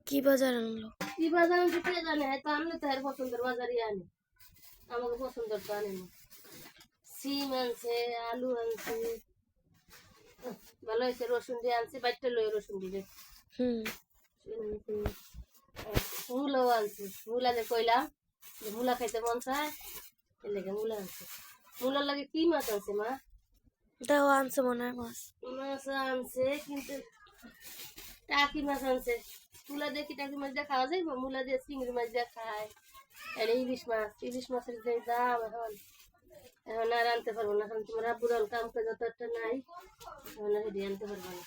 কি বাজার আনলো? কি বাজার আনছে কে জানে, হয়তো আনলে তো এর পছন্দের বাজারই আনে, আমাকে পছন্দের তো আনে না। সিম আনছে, আলু আনছে, ভালো হয়েছে। রসুন দিয়ে আনছে, বাইরটা লই রসুন দিয়ে। মূলাও আনছে, মূলা যে কইলাম যে মূলা খাইতে মন চায়, এর লেগে মূলা আনছে। মূলার লাগে কি মাছ আনছে মা? দাও আনছে মনে হয় মাছ। মাছ আনছে কিন্তু টাকি মাছ আনছে। মূলা দিয়ে কি টাকি মাছ দিয়ে খাওয়া যায়? মূলা দিয়ে চিংড়ি মাছ দিয়ে খায়। আর ইলিশ মাছ, ইলিশ মাছের যে দাম এখন, এখন আর আনতে পারবো না। এখন তোমার আব্বুর কাম কাজ যত একটা নাই, এখন আর হেঁটে আনতে পারবো না।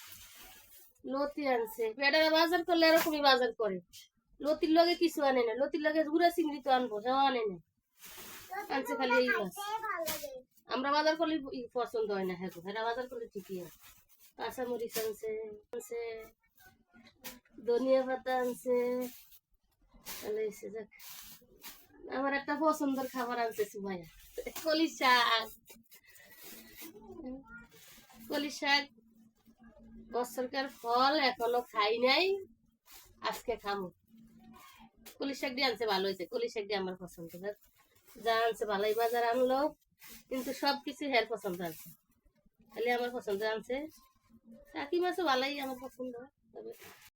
লতি আনছে, পেটারা বাজার করলে এরকমই বাজার করে। লতির লগে কিছু আনে না, লতির লগে গুড়া চিংড়ি তো আনবো, সেও আনে না। আনছে খালি এই মাছ। আমরা বাজার করলে পছন্দ হয় না। হ্যাঁ, হেরা বাজার করলে ঠিকই হয়। কাঁচামরিচ আনছে, আনছে ধনিয়া পাতা আনছে। তাহলে এসে যাক, আমার একটা পছন্দের খাবার আনছে সুমাইয়া, কলি শাক। কলি শাক বছরকার ফল, এখনো খাই নাই, আজকে খামো। কলি শাক দিয়ে আনছে, ভালো হয়েছে। কলি শাক দিয়ে আমার পছন্দ, যা আনছে ভালোই বাজার আনলো, কিন্তু সবকিছু হের পছন্দ আছে, খালি আমার পছন্দ আনছে। টাকি মাছও ভালোই আমার পছন্দ, তবে